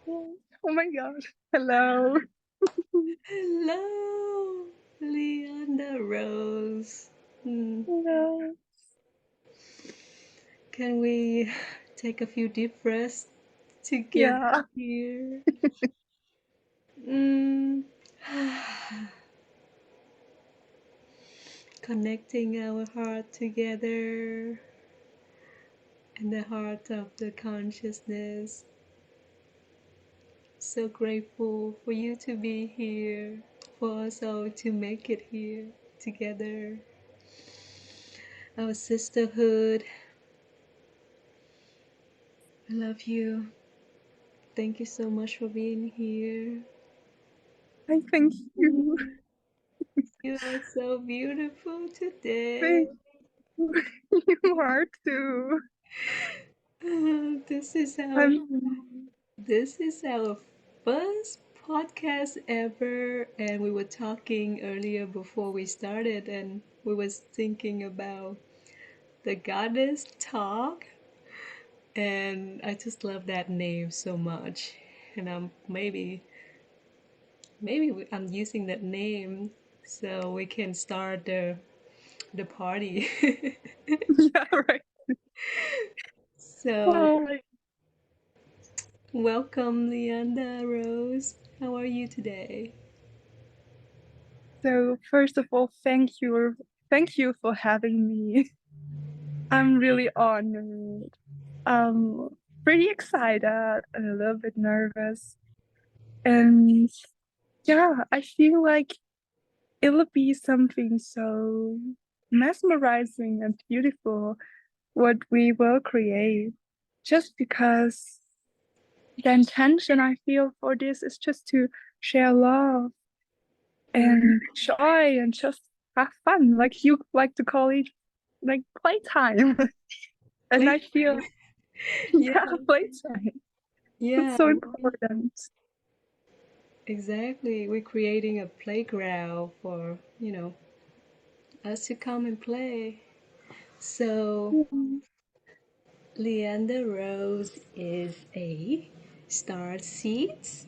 Oh my gosh. Hello. Hello, Lianda Rose. Hmm. Hello. Can we take a few deep breaths together Yeah. here? Mm. Connecting our heart together in the heart of the consciousness. So grateful for you to be here, for us all to make it here together. Our sisterhood. I love you. Thank you so much for being here. I thank you. You are so beautiful today. Thank you. You are too. This is our I'm this is our first podcast ever, and we were talking earlier before we started, and we was thinking about the goddess talk, and I just love that name so much, and I'm using that name so we can start the party. yeah, right. So, Oh, welcome, Lianda Rose. How are you today? so first of all, thank you. Thank you for having me. I'm really honored. Um, Pretty excited and a little bit nervous. And yeah, I feel like it'll be something so mesmerizing and beautiful what we will create. Just because the intention I feel for this is just to share love Mm, and joy and just have fun, like you like to call it, like playtime. And I feel, playtime. Yeah, yeah, playtime. It's yeah, so important. exactly. We're creating a playground for, us to come and play. So, Mm. Leander Rose is a star seeds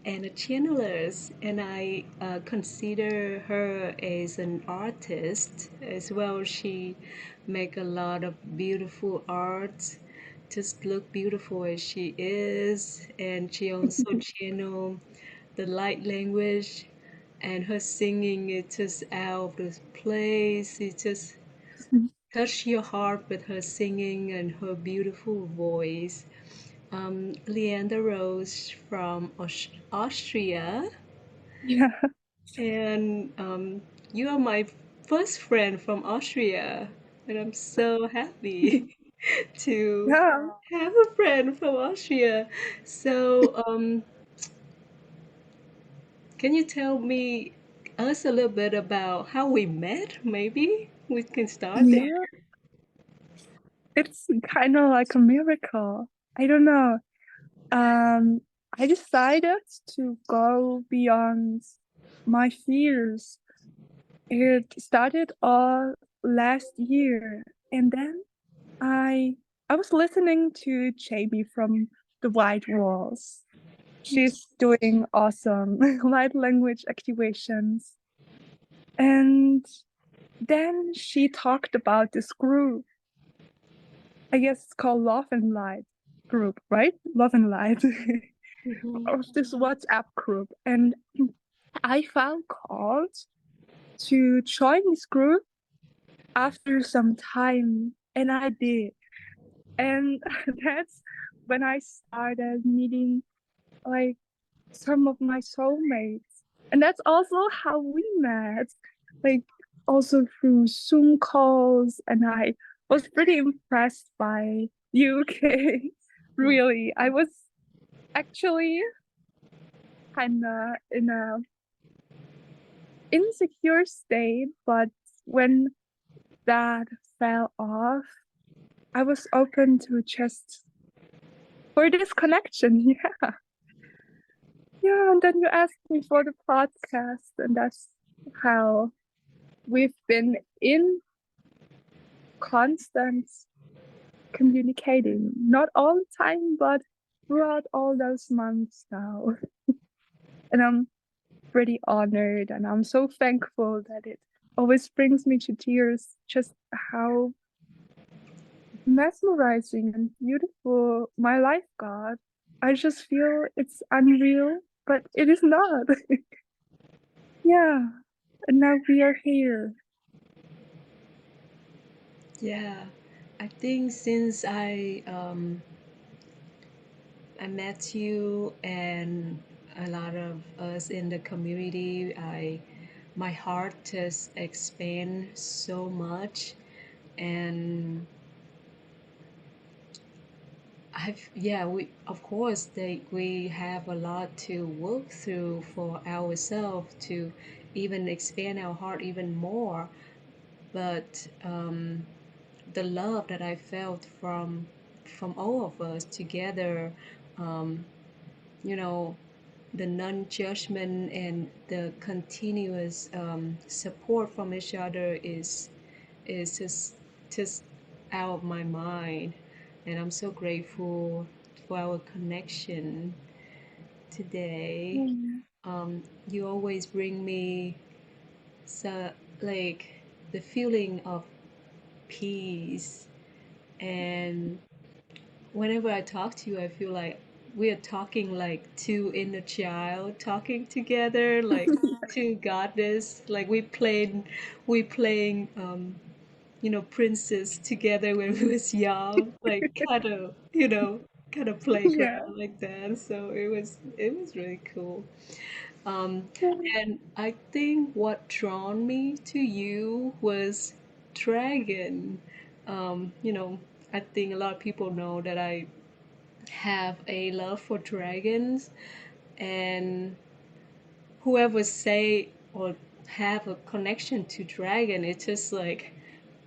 and a channeler, and I consider her as an artist as well. She make a lot of beautiful art, just look beautiful as she is, and she also channel the light language, and her singing is just out of this place. It just touch your heart with her singing and her beautiful voice. Leander Rose from Austria, Yeah, and you are my first friend from Austria, and I'm so happy to yeah, have a friend from Austria. So, can you tell me us a little bit about how we met? Maybe we can start there. yeah. It's kind of like a miracle. I don't know. Um, I decided to go beyond my fears. It started all last year, and then I I was listening to Jamie from the White Walls. She's doing awesome light language activations, and then she talked about this group. I guess it's called Love and Light group, right? Love and Light. Mhm. Of this WhatsApp group, and I felt called to join this group after some time, and I did. And that's when I started meeting like some of my soulmates. And that's also how we met, like also through Zoom calls. And I was pretty impressed by UK. Really, I was actually kind of in a insecure state, but when that fell off, I was open to just for this connection. Yeah. Yeah. And then you asked me for the podcast, and that's how we've been in constant communicating. Not all the time, but throughout all those months now. And I'm pretty honored and I'm so thankful that it always brings me to tears just how mesmerizing and beautiful my life got. I just feel it's unreal, but it is not. Yeah, and now we are here. Yeah, I think since I met you and a lot of us in the community, I my heart has expanded so much, and I've yeah we of course we have a lot to work through for ourselves to even expand our heart even more, but the love that I felt from all of us together, um, you know, the non-judgment and the continuous support from each other is just out of my mind, and I'm so grateful for our connection today. Mm. You always bring me so like the feeling of peace, and whenever I talk to you, I feel like we are talking like two inner child talking together, like two goddess. Like we playing princess together when we was young, like kind of Yeah. playground like that. So it was really cool. Um, and I think what drawn me to you was dragon. I think a lot of people know that I have a love for dragons, and whoever say or have a connection to dragon, it's just like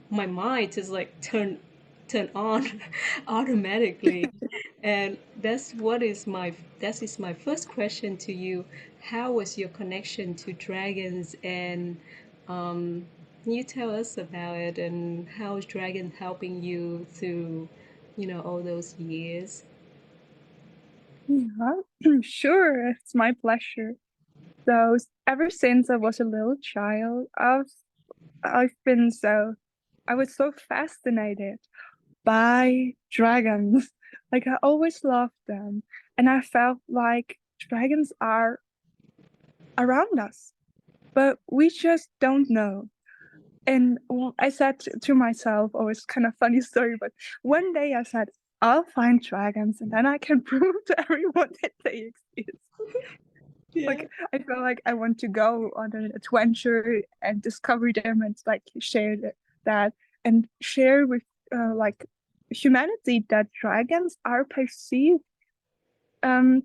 my mind just like turn on automatically. And that is my first question to you. How was your connection to dragons, and can you tell us about it, and how is dragon helping you through all those years? Yeah, sure, it's my pleasure. So ever since I was a little child, I've been so I was so fascinated by dragons. Like I always loved them, and I felt like dragons are around us, but we just don't know. And I said to myself, oh, it's kind of funny story, but one day I said, I'll find dragons and then I can prove to everyone that they exist. Yeah. Like I feel like I want to go on an adventure and discover them and like share that and share with like humanity that dragons are perceived um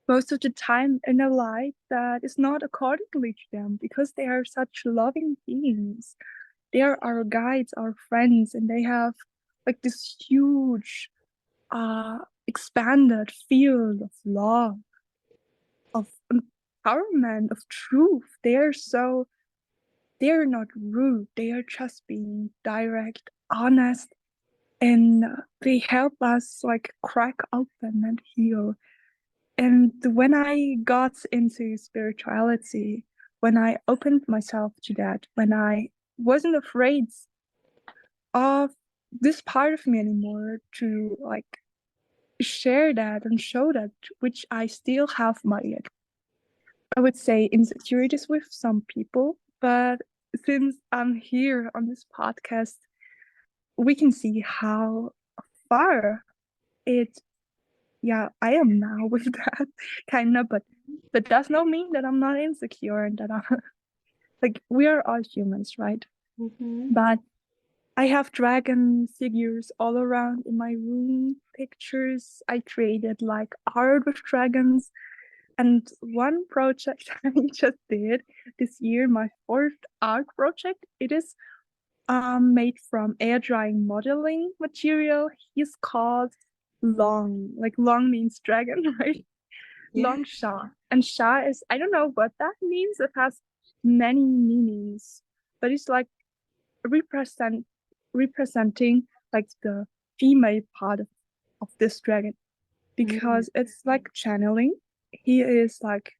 most of the time in a light that is not accordingly to them because they are such loving beings. They are our guides, our friends, and they have like this huge expanded field of love, of empowerment, of truth. They're not rude, they are just being direct, honest, and they help us like crack open and heal. And when I got into spirituality, when I opened myself to that, when I wasn't afraid of this part of me anymore to like share that and show that, which I still have my, I would say, insecurities with some people. But since I'm here on this podcast, we can see how far it, yeah, I am now with that kind of, but that does not mean that I'm not insecure and that I'm like, we are all humans, right? Mm-hmm. But I have dragon figures all around in my room, pictures. I created like art with dragons. And one project I just did this year, my fourth art project, it is made from air drying modeling material. He's called Long. Like Long means dragon, right? Yeah. Long Sha. And Sha is, I don't know what that means. It has many meanings, but it's like representing like the female part of this dragon. Mm, because it's like channeling. He is like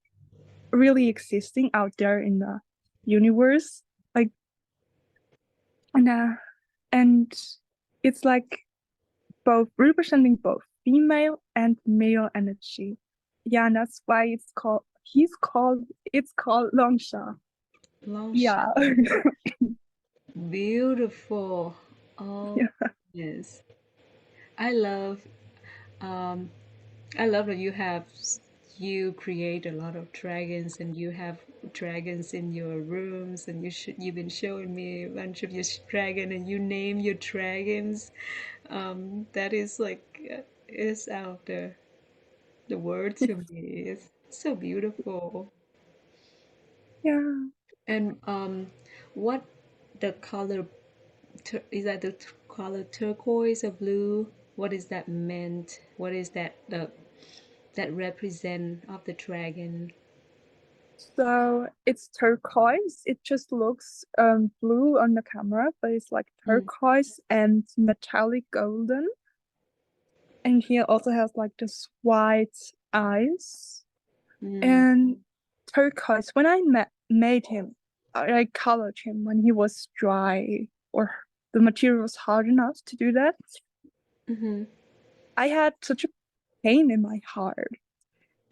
really existing out there in the universe, like, and and it's like both representing both female and male energy. Yeah, and that's why it's called Longsha. long Yeah. shot. Beautiful. Oh, Yeah. yes. I love um I love that you create a lot of dragons and you have dragons in your rooms and you've been showing me a bunch of your dragon and you name your dragons. That is like is out the word to me. It's so beautiful. Yeah. And what the color is that the color turquoise or blue? What is that meant? What is that represent of the dragon? So it's turquoise. It just looks blue on the camera, but it's like Mm, turquoise and metallic golden. And he also has like this white eyes. mm, And turquoise, when I made him, I colored him when he was dry or the material was hard enough to do that. mm-hmm, I had such a pain in my heart.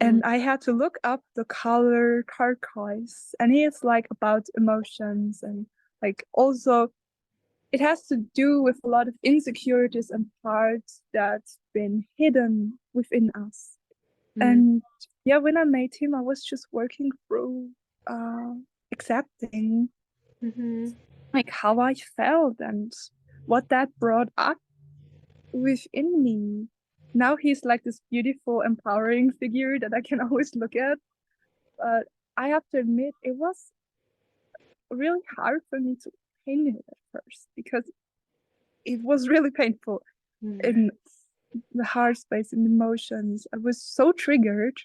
mm, And I had to look up the color turquoise. And it's like about emotions and like also it has to do with a lot of insecurities and parts that's been hidden within us. mm, And yeah, when I made him, I was just working through uh, accepting mm-hmm. like how I felt and what that brought up within me. Now he's like this beautiful, empowering figure that I can always look at. But I have to admit, it was really hard for me to paint it at first because it was really painful Mm. in the heart space and emotions. I was so triggered,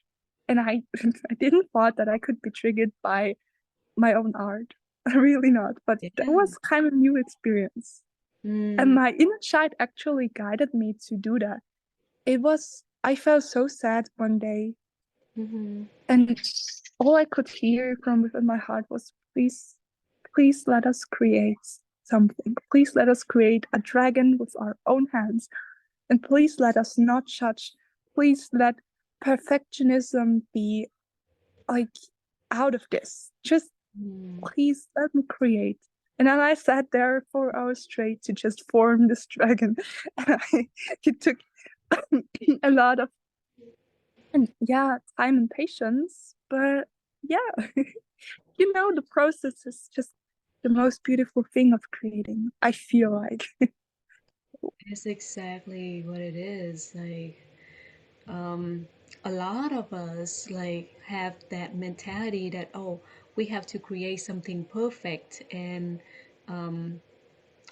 and I I didn't thought that I could be triggered by my own art. Really not. But that Yeah. was kind of a new experience. And Mm, my inner child actually guided me to do that. I felt so sad one day, mm-hmm, and all I could hear from within my heart was, please, please let us create something. Please let us create a dragon with our own hands. And please let us not judge. Please let perfectionism be like out of this. Just mm. please let me create. And then I sat there for hours straight to just form this dragon. And it took a lot of, and yeah, time and patience. But yeah, the process is just the most beautiful thing of creating. I feel like, It's exactly what it is. Like, um, a lot of us like have that mentality that we have to create something perfect, and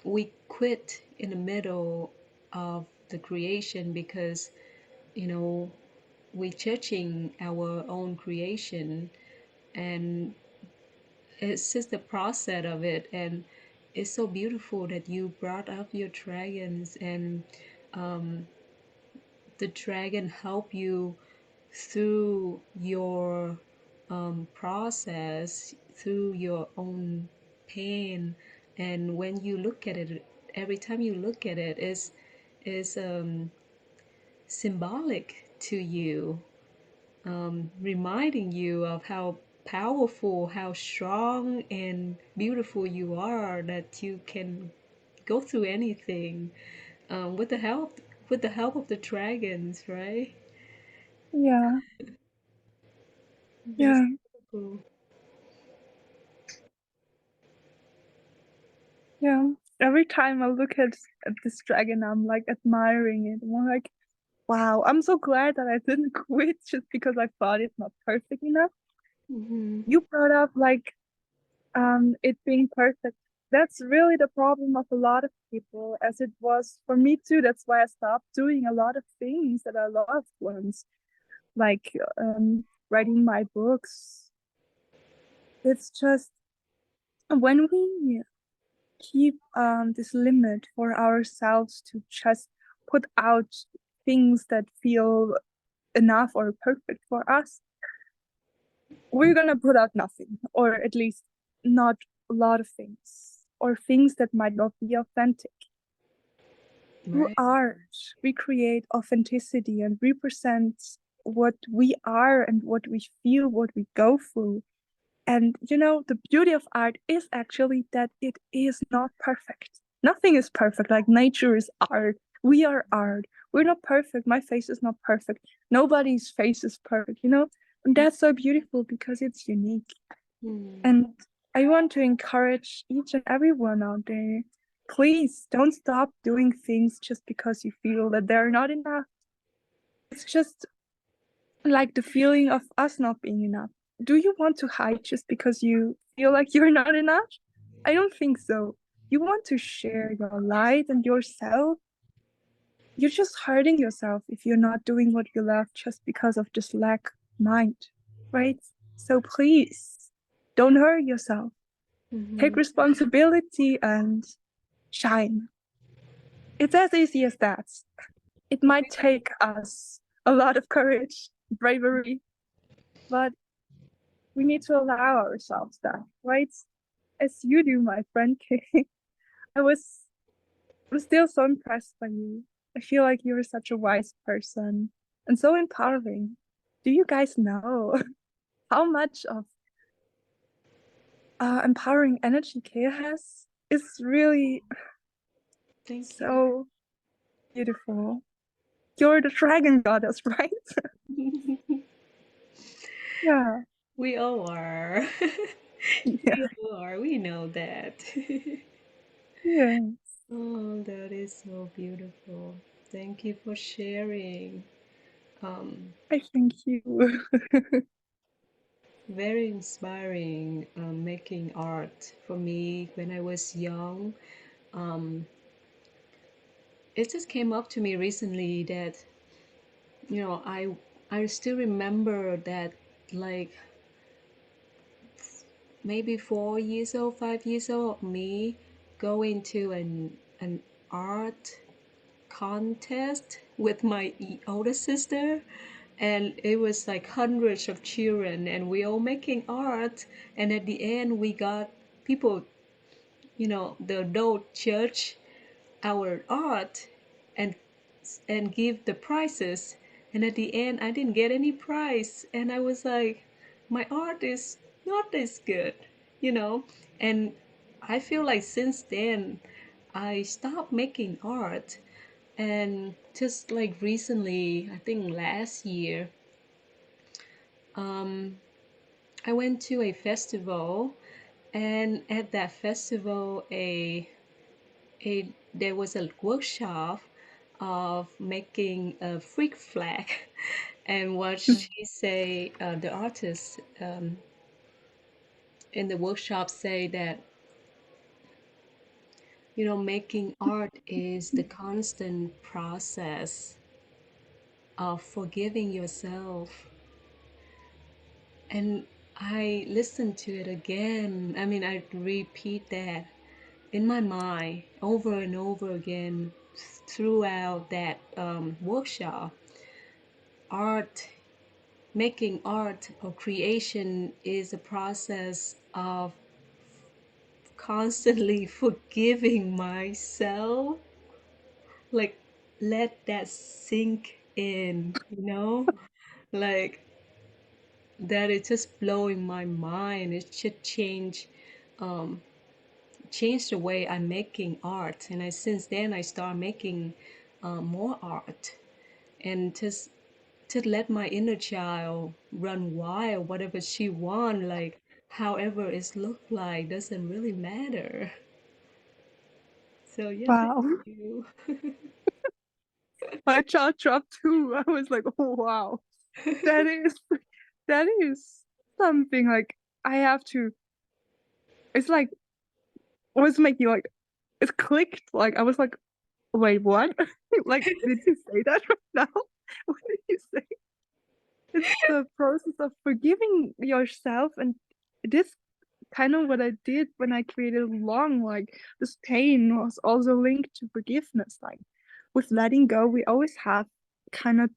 we quit in the middle of the creation because you know we're judging our own creation, and it's just the process of it. And it's so beautiful that you brought up your dragons, and the dragon help you through your process, through your own pain. And when you look at it, every time you look at it is symbolic to you, reminding you of how powerful, how strong and beautiful you are, that you can go through anything, with the help of the dragons, right? yeah, That's yeah, cool. yeah. Every time I look at this dragon, I'm like admiring it. I'm like, wow, I'm so glad that I didn't quit just because I thought it's not perfect enough. Hmm. You brought up like it being perfect. That's really the problem of a lot of people, as it was for me too. That's why I stopped doing a lot of things that I loved once, like writing my books. It's just when we keep this limit for ourselves to just put out things that feel enough or perfect for us, we're gonna put out nothing, or at least not a lot of things, or things that might not be authentic. Through Right. art, we create authenticity and represent what we are and what we feel, what we go through. And the beauty of art is actually that it is not perfect. Nothing is perfect. Like nature is art. We are art. We're not perfect. My face is not perfect. Nobody's face is perfect. And that's so beautiful because it's unique. Mm. And I want to encourage each and everyone out there. Please don't stop doing things just because you feel that they're not enough. It's just like the feeling of us not being enough. Do you want to hide just because you feel like you're not enough? I don't think so. You want to share your light and yourself. You're just hurting yourself if you're not doing what you love just because of this lack of mind, right? So please don't hurt yourself. Take Mm-hmm. responsibility and shine. It's as easy as that. It might take us a lot of courage, bravery, but we need to allow ourselves that, right? As you do, my friend Kay. I was I'm still so impressed by you. I feel like you're such a wise person and so empowering. Do you guys know how much of empowering energy Kay has? It's really Thank you. so beautiful. You're the dragon goddess, right? Yeah, We all are. yeah, We all are. We know that. yeah. Oh, that is so beautiful. Thank you for sharing. Um, I thank you. Very inspiring making art for me when I was young. Um, it just came up to me recently that I still remember that, like, maybe 4 years old, 5 years old, me going to an art contest with my older sister, and it was like hundreds of children and we all making art, and at the end we got people, the adult judge our art and give the prizes, and at the end I didn't get any prize, and I was like, my art is not this good, you know and I feel like since then I stopped making art. And just like recently, I think last year, um, I went to a festival, and at that festival, there was a workshop of making a freak flag, and what she say, the artist in the workshop say that making art is the constant process of forgiving yourself. And I listened to it again. I mean, I repeat that in my mind over and over again throughout that workshop. Art, making art or creation is a process of constantly forgiving myself. Like, let that sink in, Like, that is just blowing my mind. It should um, change the way I'm making art. And since then I start making more art, and just to let my inner child run wild, whatever she want, like however it's look like doesn't really matter. So yeah, thank Wow. you. My jaw dropped too. I was like, oh wow. That is that is something like I have to it's like was making like it clicked. Like I was like, wait, what? Like, did you say that right now? What did you say? It's the process of forgiving yourself, and this kind of what I did when I created Long. Like this pain was also linked to forgiveness. Like with letting go, we always have kind of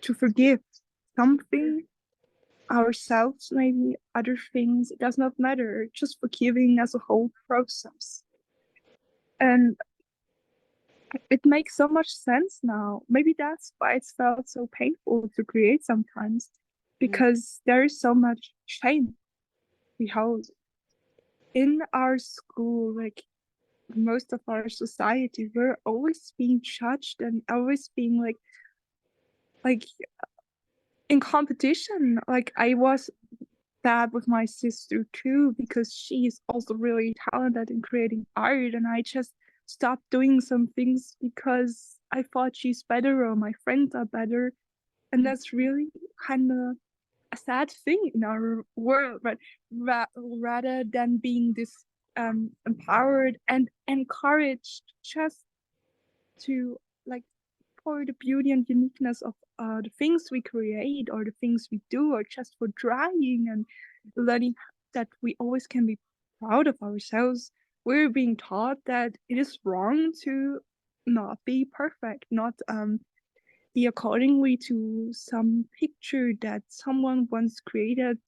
to forgive something, ourselves, maybe other things. It does not matter. Just forgiving as a whole process. And it makes so much sense now. Maybe that's why it's felt so painful to create sometimes, Mm. because there is so much shame we hold in our school, like most of our society. We're always being judged and always being like in competition. Like I was that with my sister too, because she's also really talented in creating art, and I just stopped doing some things because I thought she's better or my friends are better. And that's really kind of a sad thing in our world, but rather than being this empowered and encouraged just to like for the beauty and uniqueness of the things we create or the things we do, or just for trying and learning that we always can be proud of ourselves. We're being taught that it is wrong to not be perfect, not be accordingly to some picture that someone once created,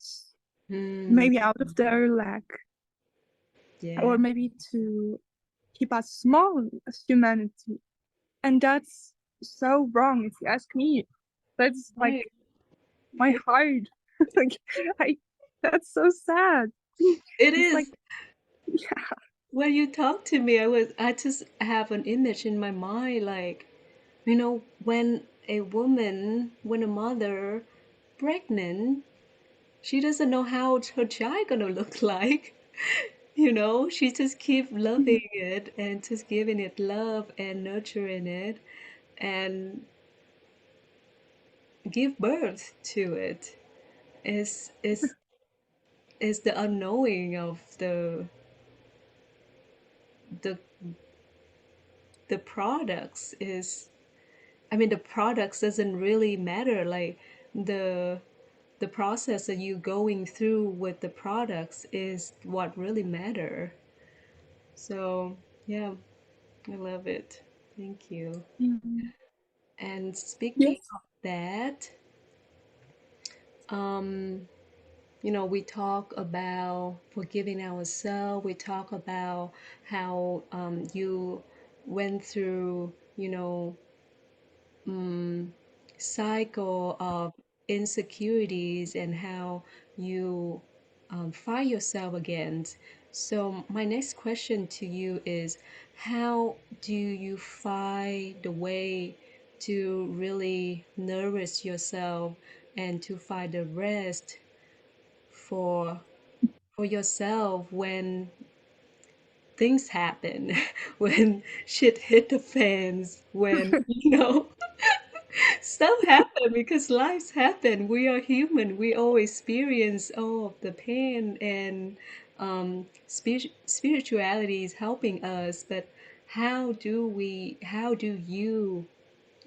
Mm. maybe out of their lack, Yeah. or maybe to keep us small as humanity. And that's so wrong, if you ask me. That's like Right. my heart. Like I that's so sad. It It's like is. yeah. When you talk to me, I just have an image in my mind, like, when when a mother pregnant, she doesn't know how her child gonna look like. She just keep Mhm. loving it and just giving it love and nurturing it and give birth to it. Is the unknowing of the the products is, I mean, the products doesn't really matter. Like the the process that you going through with the products is what really matter. So yeah, I love it. Thank you. Mhm. And speaking Yes. of that, um, we talk about forgiving ourselves. We talk about how you went through, cycle of insecurities and how you find yourself again. So my next question to you is, how do you find the way to really nourish yourself and to find the rest for for yourself when things happen, when shit hit the fans, when stuff happen because lives happen. We are human. We all experience all of the pain, and spirituality is helping us. But how do you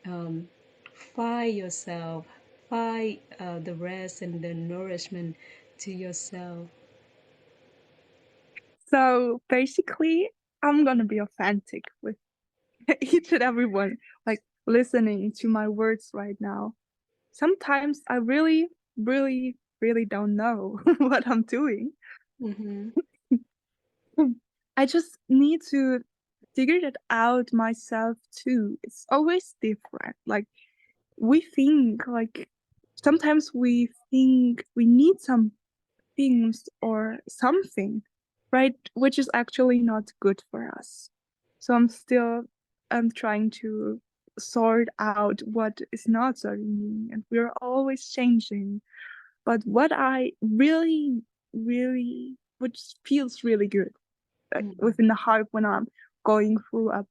um, find yourself, find the rest and the nourishment to yourself? So basically, I'm gonna be authentic with each and everyone, like listening to my words right now. Sometimes I really, really, really don't know what I'm doing. Mm-hmm. I just need to figure it out myself too. It's always different. Like we think like sometimes we think we need some things or something, right? Which is actually not good for us. So I'm trying to sort out what is not serving me, and we're always changing. But what I really, really, which feels really good, like Mm-hmm. within the heart when I'm going through a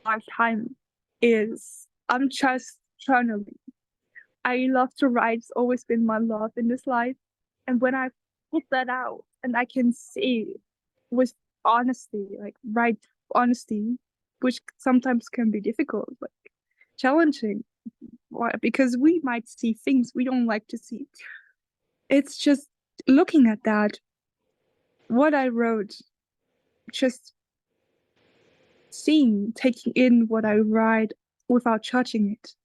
hard time, is I'm just journaling. I love to write. It's always been my love in this life. And when I put that out and I can see with honesty, like right honesty, which sometimes can be difficult, like challenging, why? Because we might see things we don't like to see. It's just looking at that, what I wrote, just seeing, taking in what I write without judging it.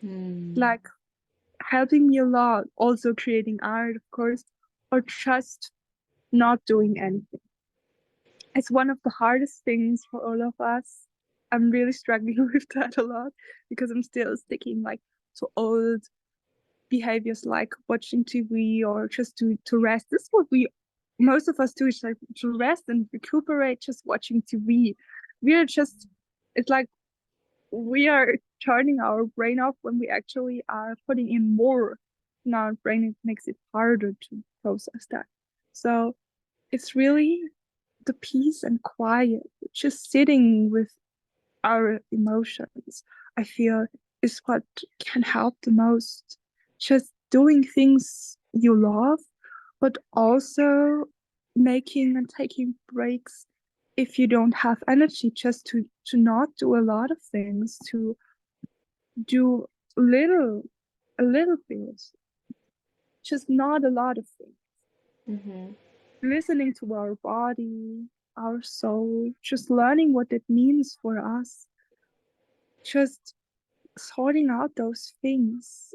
Mm. like helping me a lot. Also creating art, of course, or just not doing anything. It's one of the hardest things for all of us. I'm really struggling with that a lot because I'm still sticking like to old behaviors like watching TV or just to rest. This is what we most of us do, is like to rest and recuperate just watching TV. We are just it's like we are turning our brain off when we actually are putting in more in our brain. It makes it harder to process that. So it's really the peace and quiet, just sitting with our emotions, I feel is what can help the most. Just doing things you love, but also making and taking breaks if you don't have energy, just to not do a lot of things, to do little a little things, just not a lot of things. Mm-hmm. Listening to our body, our soul, just learning what it means for us, just sorting out those things,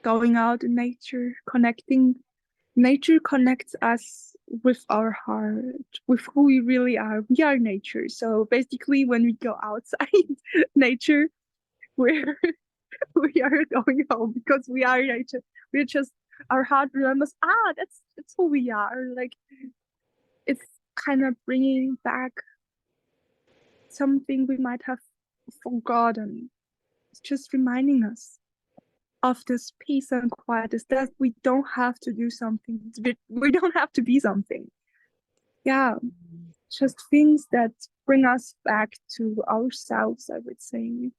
going out in nature, connecting. Nature connects us with our heart, with who we really are. We are nature. So basically, when we go outside nature, we're we are going home because we are nature. We're just our heart remembers. That's who we are. Like it's kind of bringing back something we might have forgotten. It's just reminding us of this peace and quiet is that we don't have to do something. We don't have to be something. Yeah, just things that bring us back to ourselves, I would say.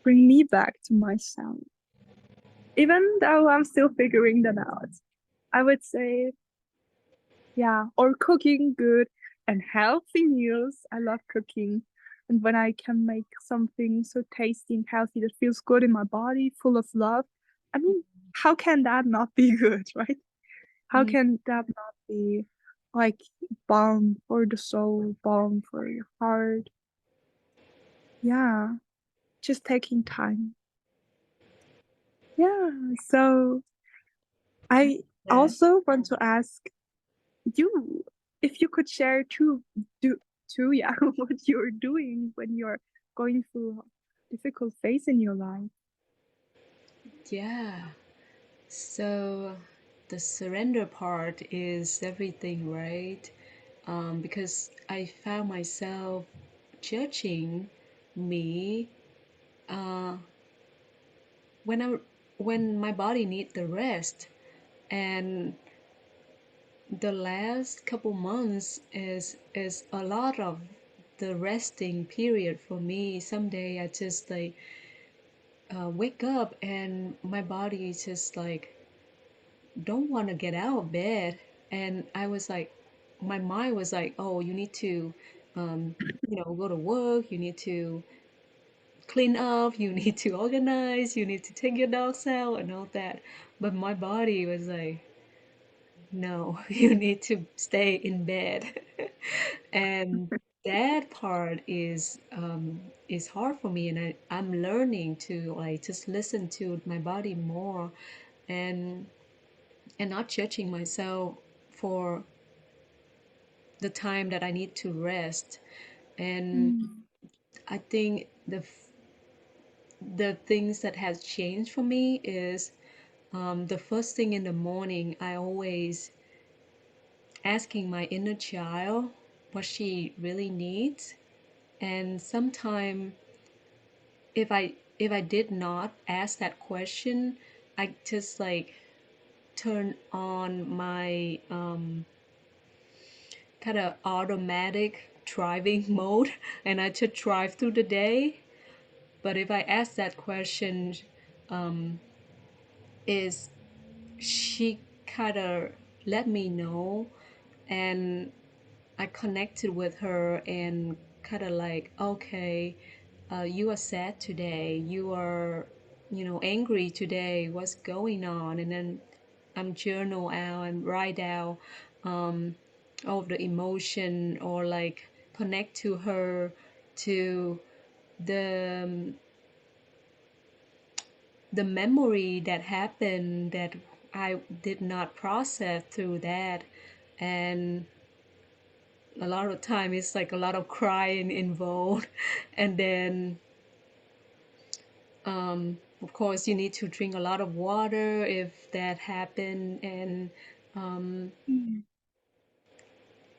Bring me back to myself. Even though I'm still figuring that out. I would say, yeah, or cooking good and healthy meals. I love cooking. And when I can make something so tasty and healthy that feels good in my body, full of love, I mean, how can that not be good, right? How Mm. can that not be like balm for the soul, balm for your heart? Yeah, just taking time. Yeah, so I Yeah. also want to ask you if you could share yeah, what you're doing when you're going through a difficult phase in your life. Yeah. So the surrender part is everything, right? Because I found myself judging me uh, when I when my body needs the rest, and the last couple months is a lot of the resting period for me. Someday I just like wake up and my body is just like don't want to get out of bed, and I was like, my mind was like, oh, you need to go to work, you need to clean up, you need to organize, you need to take your dogs out and all that. But my body was like, no, you need to stay in bed. And that part is hard for me, and I'm learning to like just listen to my body more, and not judging myself for the time that I need to rest. And Mm. I think the things that has changed for me is the first thing in the morning, I always asking my inner child what she really needs. And sometimes if I did not ask that question, I just like turn on my kind of automatic driving mode, and I just drive through the day. But if I ask that question, um, is she kind of let me know, and I connected with her and kind of like, okay, you are sad today, you are, angry today, what's going on? And then I'm journal out and write out um, all of the emotion, or like connect to her, to the the memory that happened that I did not process through that. And a lot of time it's like a lot of crying involved. And then of course you need to drink a lot of water if that happened. Mm.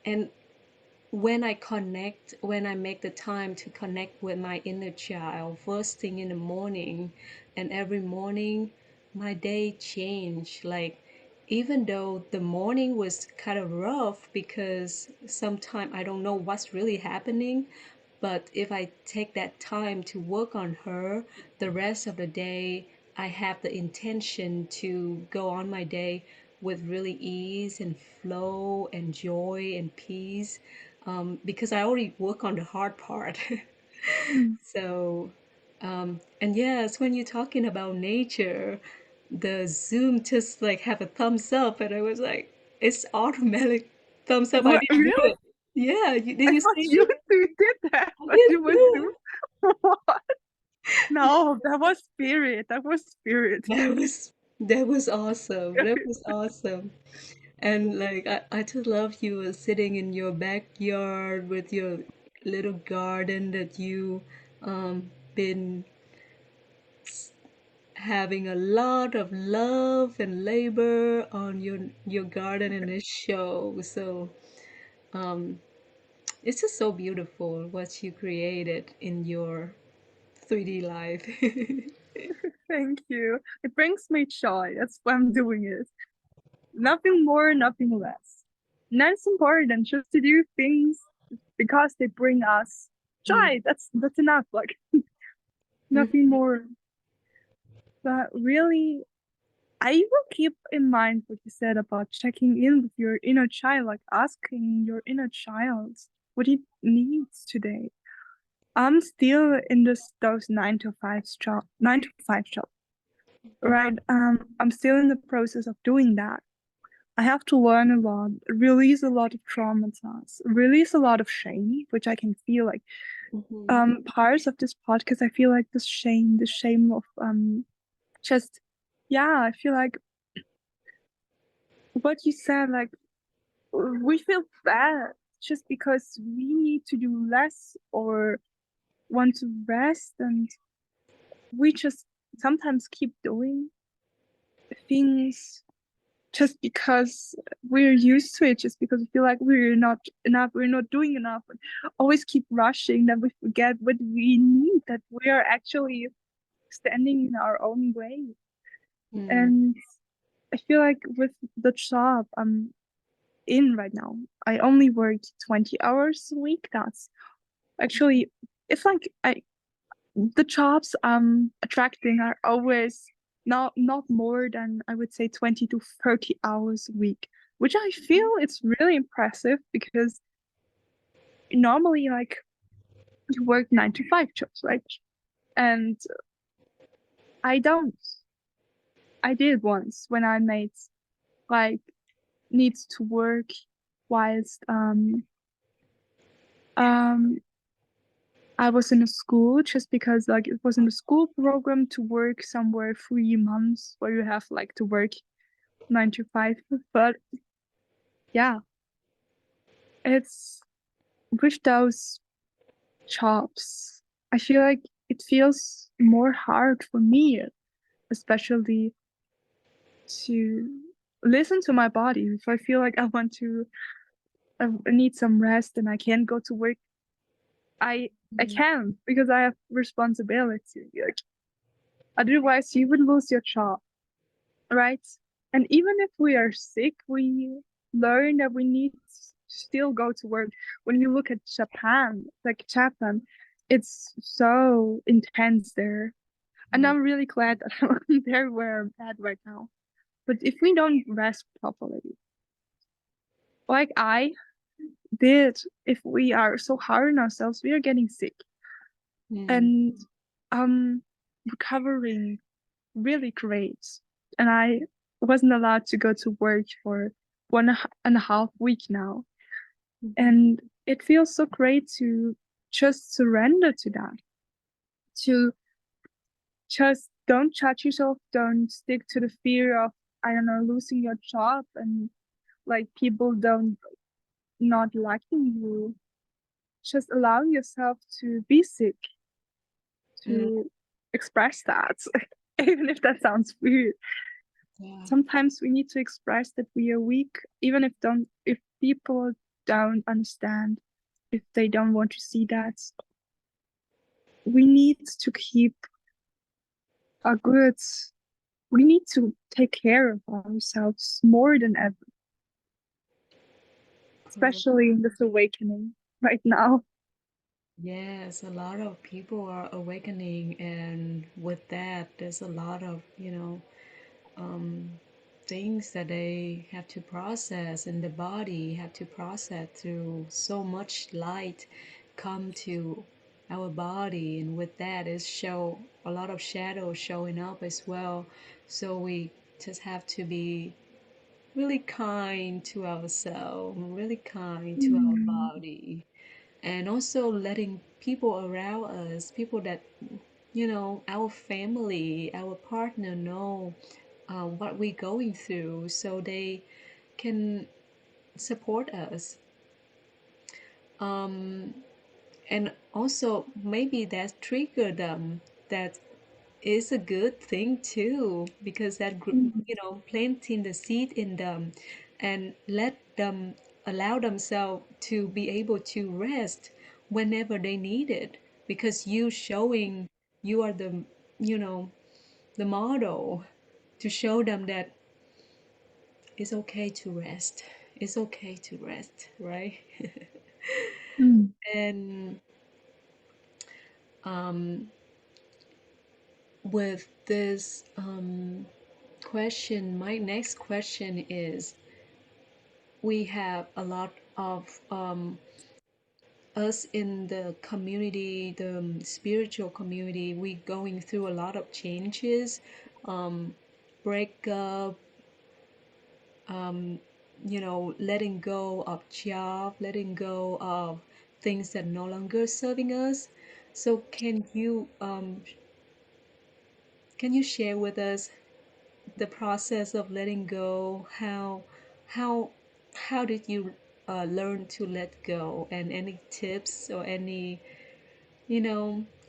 And when I make the time to connect with my inner child first thing in the morning, and every morning my day changed. Like, even though the morning was kind of rough because sometimes I don't know what's really happening, but if I take that time to work on her, the rest of the day, I have the intention to go on my day with really ease and flow and joy and peace, because I already work on the hard part. Mm. So, and yes, when you're talking about nature, the Zoom just like have a thumbs up, and I was like, it's automatic thumbs up. I What, didn't do really? it. Yeah, did I you thought see you it? two did that, I but didn't it was do you. What? No, that was spirit. That was spirit. it. That was awesome. That was awesome. And like I just love you sitting in your backyard with your little garden that you been having a lot of love and labor on your garden in this show. So it's just so beautiful what you created in your 3D life. Thank you. It brings me joy. That's why I'm doing it. Nothing more, nothing less. And that's important, just to do things because they bring us Mm, joy. That's enough. Like mm, nothing more. But really, I will keep in mind what you said about checking in with your inner child, like asking your inner child what he needs today. I'm still in those 9 to 5 job, right? I'm still in the process of doing that. I have to learn a lot, release a lot of traumas, release a lot of shame, which I can feel like mhm, parts of this podcast. I feel like the shame of just yeah. I feel like what you said, like we feel bad just because we need to do less or want to rest, and we just sometimes keep doing things just because we're used to it, just because we feel like we're not enough, we're not doing enough, and always keep rushing, that we forget what we need, that we are actually standing in our own way. mm, And I feel like with the job I'm in right now, I only work 20 hours a week. That's actually, if like I the jobs I'm attracting are always not more than, I would say, 20 to 30 hours a week, which I feel it's really impressive because normally like you work 9 to 5 jobs, right? And I don't. I did once when I made like needs to work whilst um I was in a school, just because like it was in the school program to work somewhere 3 months where you have like to work 9 to 5. But yeah, it's with those jobs, I feel like it feels more hard for me, especially to listen to my body. If I feel like I need some rest and I can't go to work, I mm, can, because I have responsibility. Like, otherwise, you would lose your job, right? And even if we are sick, we learn that we need to still go to work. When you look at Japan, like Japan, it's so intense there. And mm, I'm really glad that I'm there where I'm at right now. But if we don't rest properly, like I did, if we are so hard on ourselves, we are getting sick. mm, And um recovering really great. And I wasn't allowed to go to work for 1.5 week now. mhm, And it feels so great to just surrender to that, to just don't judge yourself. Don't stick to the fear of, I don't know, losing your job and like people don't not liking you. Just allow yourself to be sick, Mm, to express that, even if that sounds weird. yeah. Sometimes we need to express that we are weak, even if people don't understand, if they don't want to see that. We need to keep a good. We need to take care of ourselves more than ever, Correct. especially in this awakening right now. Yes, a lot of people are awakening, and with that, there's a lot of, um, things that they have to process, and the body have to process through so much light come to our body, and with that is show a lot of shadow showing up as well. So we just have to be really kind to ourselves, really kind to our Mm. body, and also letting people around us, people that, our family, our partner know what we're going through so they can support us. Um, and also maybe that trigger them, that is a good thing too, because that Mm. planting the seed in them and let them allow themselves to be able to rest whenever they need it, because you showing you are the you know the model to show them that it's okay to rest. It's okay to rest, right? Mm. And um, with this question, my next question is, we have a lot of us in the community, the spiritual community, we going through a lot of changes, breakup, um, letting go of job, letting go of things that no longer serving us. So can you share with us the process of letting go? How how did you learn to let go, and any tips or any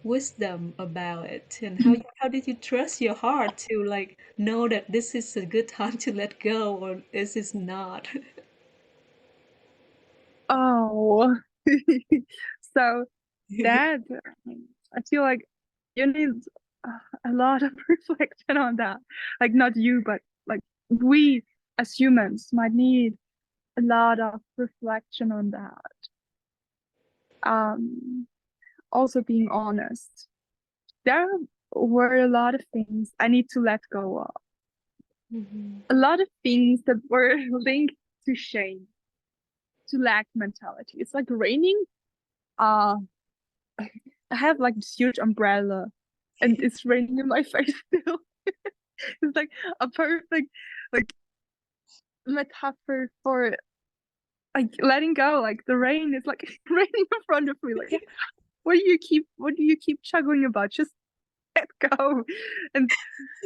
wisdom about it, and how did you trust your heart to like know that this is a good time to let go or this is not? Oh, so that I feel like you need a lot of reflection on that. Like not you, but like we as humans might need a lot of reflection on that. Um, Also being honest. There were a lot of things I need to let go of. Mhm. A lot of things that were linked to shame, to lack mentality. It's like raining. Uh, I have like this huge umbrella and it's raining in my face still. It's like a perfect like metaphor for like letting go. Like the rain is like raining in front of me. Like, yeah, what do you keep chugging about? Just let go and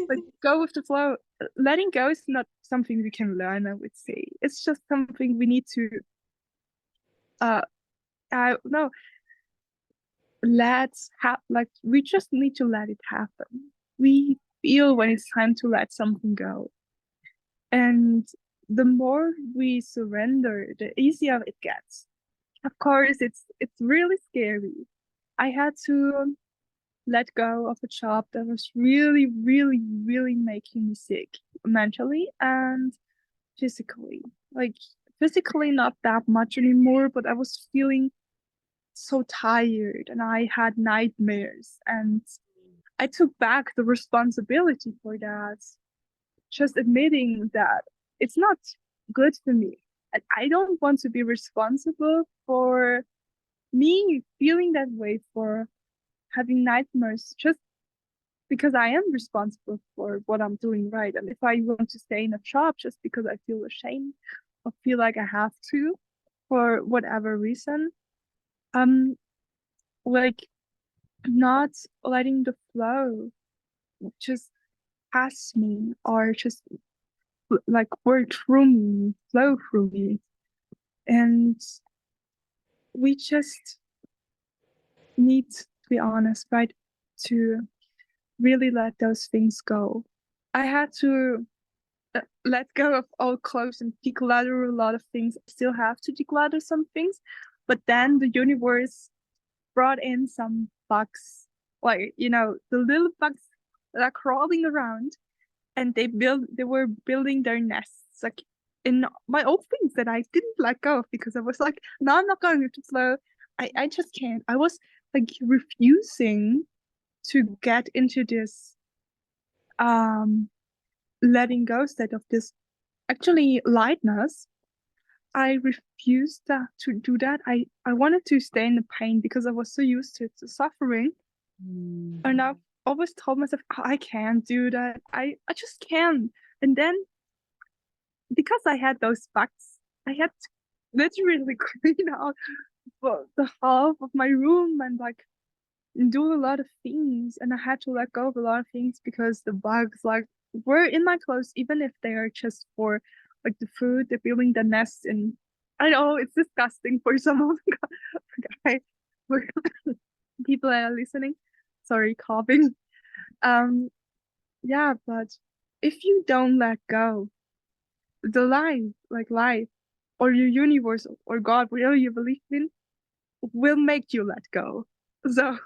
like go with the flow. Letting go is not something we can learn, I would say. It's just something we need to uh no, let's have like we just need to let it happen. We feel when it's time to let something go. And the more we surrender, the easier it gets. Of course, it's really scary. I had to let go of a job that was really, really, really making me sick mentally and physically. Like physically not that much anymore, but I was feeling so tired and I had nightmares and I took back the responsibility for that, just admitting that it's not good for me. And I don't want to be responsible for me feeling that way, for having nightmares, just because I am responsible for what I'm doing right. And if I want to stay in a job just because I feel ashamed or feel like I have to for whatever reason, um, like not letting the flow. just pass me or just like work through me, flow through me. And we just need to be honest, right? To really let those things go. I had to let go of all clothes and declutter a lot of things. I still have to declutter some things, but then the universe brought in some bugs, like the little bugs that are crawling around, and they were building their nests like in my old things that I didn't let go of because I was like, no, I'm not going to flow. I just can't. I was like refusing to get into this um letting go state of this actually lightness. I refused to do that. I wanted to stay in the pain because I was so used to suffering. Mm. And I've always told myself, "Oh, I can't do that. I just can't." And then because I had those bugs, I had to literally clean out the half of my room and like do a lot of things. And I had to let go of a lot of things because the bugs like were in my clothes, even if they are just for like the food, they're building the nest. And I know it's disgusting for some of the guys, for people that are listening. Sorry, coughing. Um, yeah, but if you don't let go, the life, or your universe, or God, whatever you believe in, will make you let go. So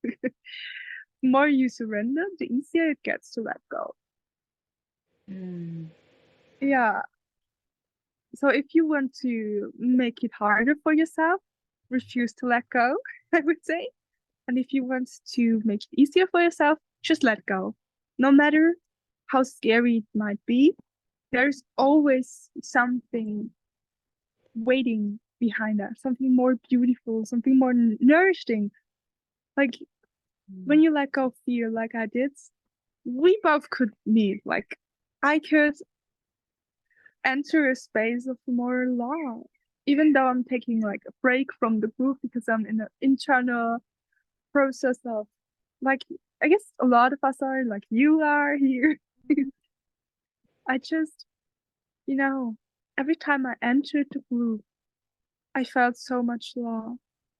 the more you surrender, the easier it gets to let go. Mm. Yeah. So if you want to make it harder for yourself, refuse to let go, I would say. And if you want to make it easier for yourself, just let go. No matter how scary it might be, there's always something waiting behind that, something more beautiful, something more nourishing. Like when Mm. you let go of fear, like I did, we both could meet. Like I could enter a space of more love, even though I'm taking like a break from the group because I'm in an internal process of like, I guess a lot of us are like you are here. I just, you know, every time I entered the group, I felt so much love.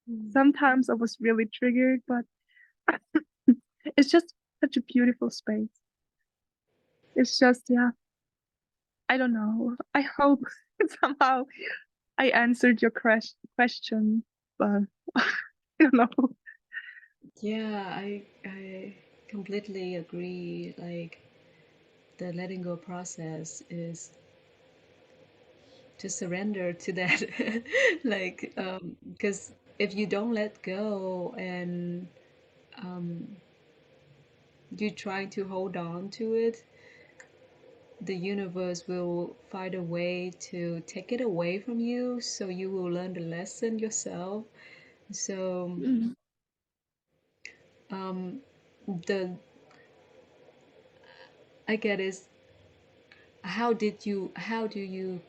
Mm. Sometimes I was really triggered, but it's just such a beautiful space. It's just, yeah, I don't know. I hope somehow I answered your question, but I don't know. Yeah, I completely agree. Like the letting go process is to surrender to that. Like because if you don't let go and you try to hold on to it, the universe will find a way to take it away from you, so you will learn the lesson yourself. So Mm. the I get is how do you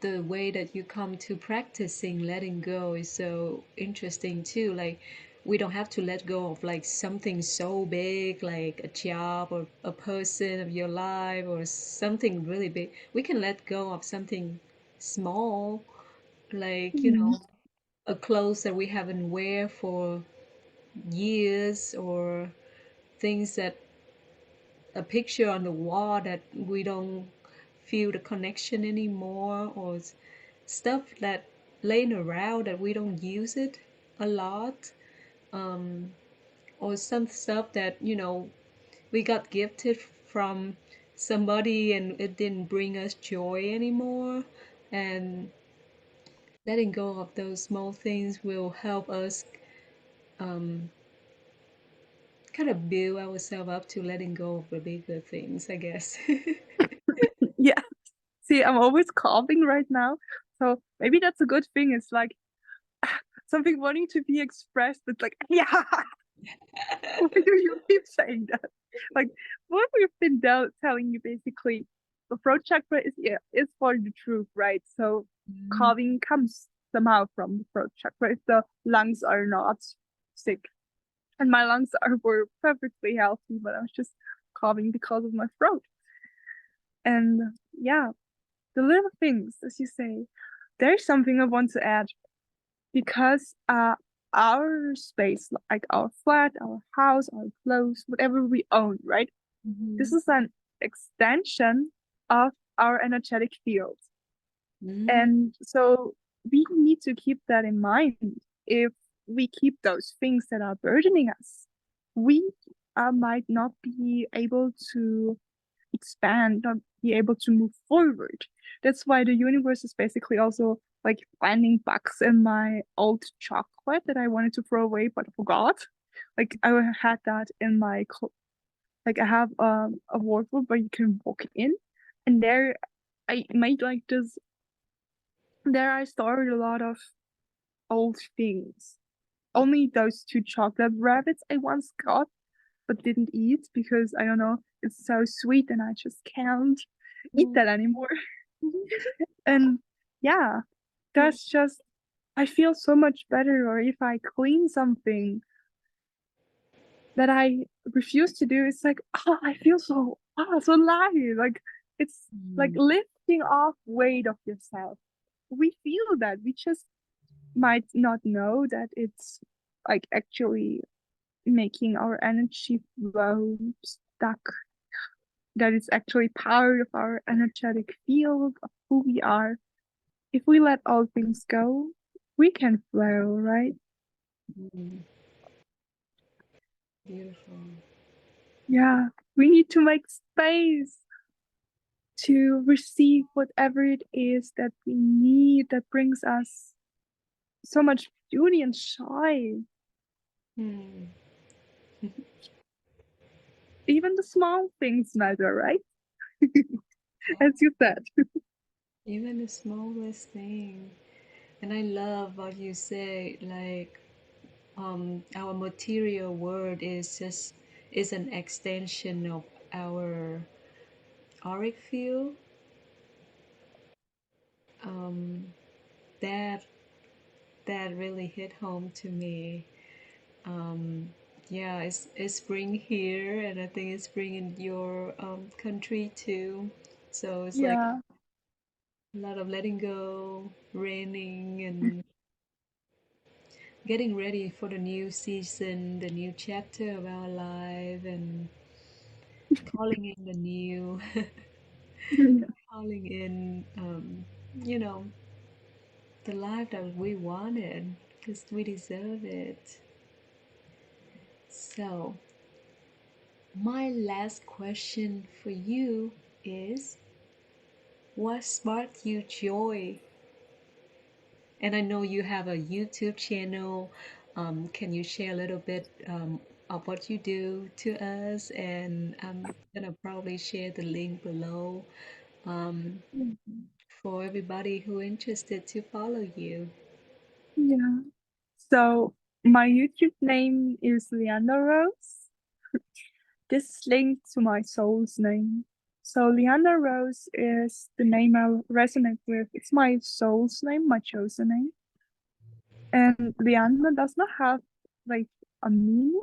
the way that you come to practicing letting go is so interesting too. Like we don't have to let go of like something so big like a job or a person of your life or something really big. We can let go of something small, like Mm. a clothes that we haven't wear for years, or things that a picture on the wall that we don't feel the connection anymore, or stuff that laying around that we don't use it a lot, or some stuff that we got gifted from somebody and it didn't bring us joy anymore. And letting go of those small things will help us kind of build ourselves up to letting go of the bigger things, I guess. Yeah. See, I'm always coughing right now. So maybe that's a good thing. It's like something wanting to be expressed. It's like, yeah, why do you keep saying that? Like, what we've been telling you basically, the throat chakra is, yeah, is for the truth, right? So coughing comes somehow from the throat chakra if the lungs are not sick. And my lungs were perfectly healthy, but I was just coughing because of my throat. And yeah, the little things, as you say, there's something I want to add because our space, like our flat, our house, our clothes, whatever we own, right? This Mm-hmm. is an extension of our energetic field. Mm-hmm. And so we need to keep that in mind. If we keep those things that are burdening us, we might not be able to expand, not be able to move forward. That's why the universe is basically also like finding bugs in my old chocolate that I wanted to throw away but forgot. Like I had that in my like I have a wardrobe where you can walk in, and there I made like this. There I stored a lot of old things. Only those two chocolate rabbits I once got but didn't eat because I don't know, it's so sweet and I just can't eat that anymore. And yeah, that's just, I feel so much better. Or if I clean something that I refuse to do, it's like, oh, I feel so, so light. Like it's like Mm-hmm. lifting off weight of yourself. We feel that. We just might not know that it's like actually making our energy flow stuck, that it's actually part of our energetic field of who we are. If we let all things go, we can flow, right? Mm-hmm. Beautiful. Yeah, we need to make space to receive whatever it is that we need that brings us so much beauty and joy. Mm. Even the small things matter, right? As you said. Even the smallest thing. And I love what you say, like our material world is an extension of our auric field. Um, that that really hit home to me. Um, yeah, it's spring here, and I think it's spring in your country too. So it's like Yeah, a lot of letting go, raining, and getting ready for the new season, the new chapter of our life, and calling in the new, yeah, calling in, you know, the life that we wanted because we deserve it. So, my last question for you is, what sparked you joy? And I know you have a YouTube channel. Can you share a little bit of what you do to us? And I'm gonna probably share the link below um, for everybody who interested to follow you. yeah. So my YouTube name is Lianda Rose. This is linked to my soul's name. So Lianda Rose is the name I resonate with. It's my soul's name, my chosen name. And Lianda does not have like a meaning,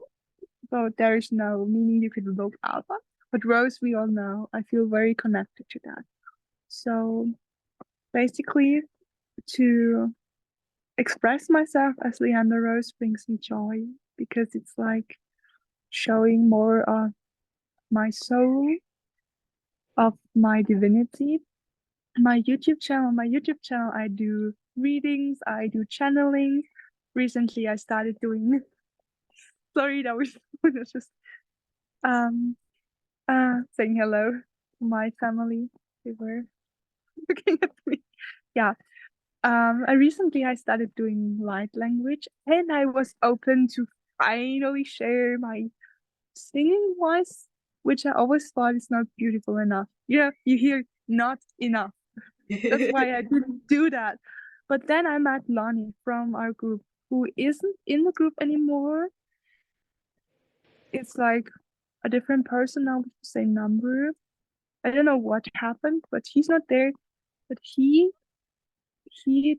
so there is no meaning you could look out of. But Rose, we all know. I feel very connected to that. So basically, to express myself as Lianda Rose brings me joy because it's like showing more of my soul, of my divinity. My YouTube channel, I do readings, I do channeling. Recently, I started doing. Sorry, that was, was just um saying hello to my family. They were looking at me. Yeah. I started doing light language, and I was open to finally share my singing voice, which I always thought is not beautiful enough. Yeah, you hear not enough. That's why I didn't do that. But then I met Lonnie from our group, who isn't in the group anymore. It's like a different person now with the same number. I don't know what happened, but he's not there. But he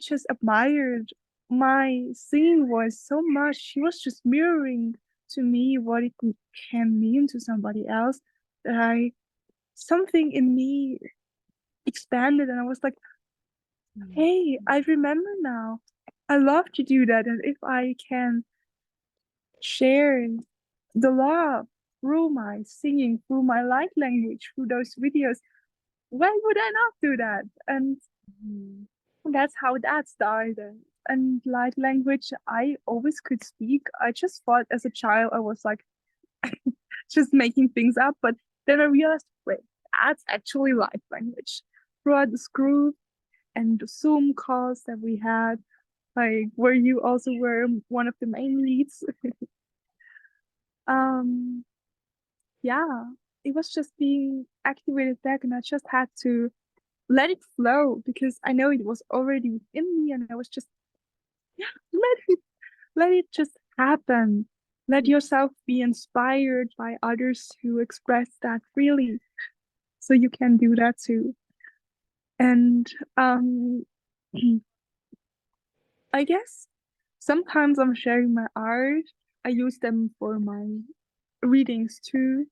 just admired my singing voice so much. He was just mirroring to me what it can mean to somebody else. that something in me expanded, and I was like, hey, I remember now. I love to do that, and if I can share the love through my singing, through my light language, through those videos, why would I not do that? And Mm. that's how that started. And light language, I always could speak. I just thought as a child I was like just making things up, but then I realized, wait, that's actually light language. Throughout this group and the Zoom calls that we had, like where you also were one of the main leads. um, yeah, it was just being activated back, and I just had to let it flow because I know it was already within me, and I was just, yeah, let it just happen. Let yourself be inspired by others who express that freely, so you can do that too. And um, I guess sometimes I'm sharing my art. I use them for my readings too.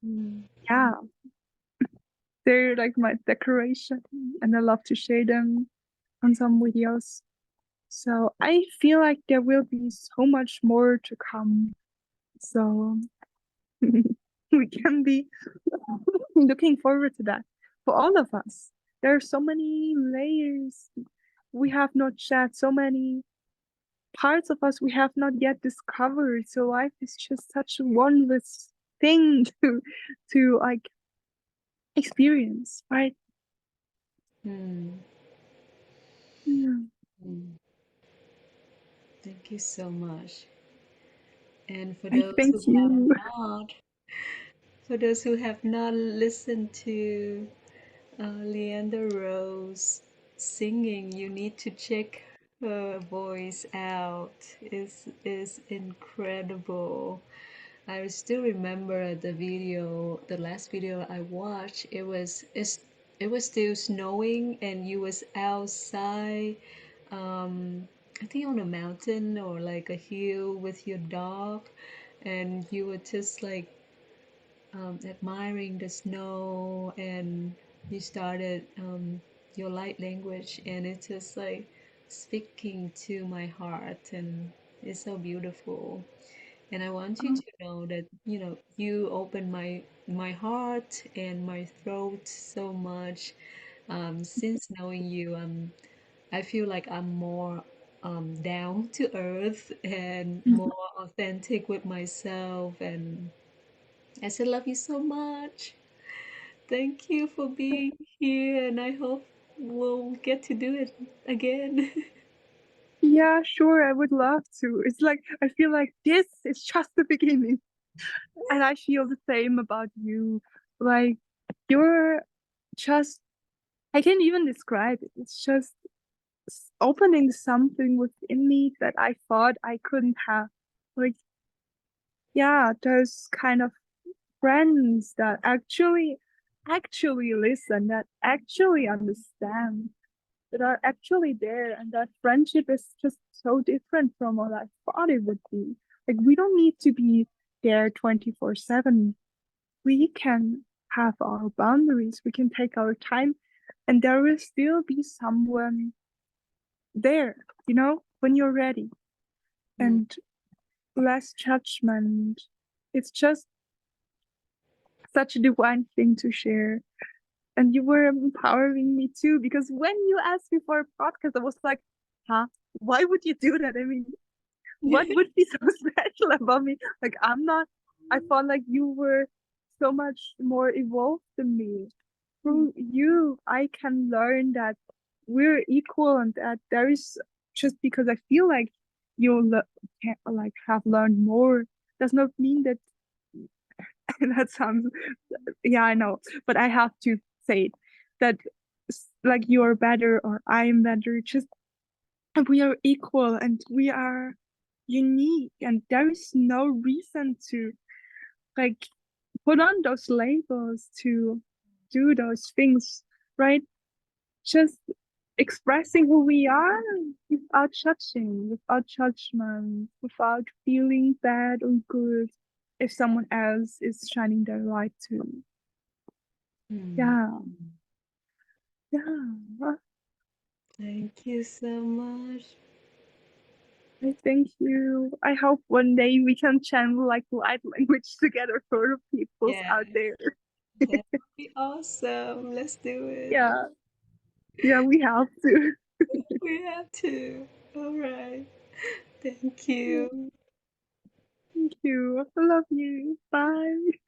Mm. Yeah, they're like my decoration, and I love to share them on some videos. So I feel like there will be so much more to come. So we can be looking forward to that for all of us. There are so many layers we have not shared, so many parts of us we have not yet discovered. So life is just such a wondrous thing to like experience, right? Mm. Yeah. Mm. Thank you so much. And I thank you. for those who have not listened to Leander Rose singing, you need to check her voice out. Is incredible. I still remember the video, the last video I watched. It was still snowing, and you was outside. I think on a mountain or like a hill with your dog, and you were just like admiring the snow, and you started your light language, and it's just like speaking to my heart, and it's so beautiful. And I want you Oh, to know that you open my heart and my throat so much. Since knowing you, I feel like I'm more down to earth and more authentic with myself, and I still love you so much. Thank you for being here, and I hope we'll get to do it again. yeah, sure, I would love to. It's like I feel like this is just the beginning. And I feel the same about you. Like you're just I can't even describe it. It's just opening something within me that I thought I couldn't have. Like, yeah, those kind of friends that actually listen, that actually understand, that are actually there, and that friendship is just so different from what I thought it would be. Like we don't need to be there 24/7. We can have our boundaries, we can take our time, and there will still be someone there, when you're ready, Mm, and less judgment. It's just such a divine thing to share. And you were empowering me too, because when you asked me for a podcast, I was like, huh? Why would you do that? I mean, what would be so special about me? Like, I'm not, I felt like you were so much more evolved than me. Through you, I can learn that we're equal, and that there is, just because I feel like can, like have learned more does not mean that that sounds, yeah, I know, but I have to say it, that like you're better or I'm better. Just we are equal and we are unique, and there is no reason to like put on those labels, to do those things, right? Just expressing who we are without judging, without judgment, without feeling bad or good. if someone else is shining their light too. Hmm. Yeah, yeah. Thank you so much. I thank you. I hope one day we can channel like light language together for the peoples Yeah, out there. that would be awesome. Let's do it. Yeah, yeah, we have to. We have to. All right. Thank you. Thank you. I love you. Bye.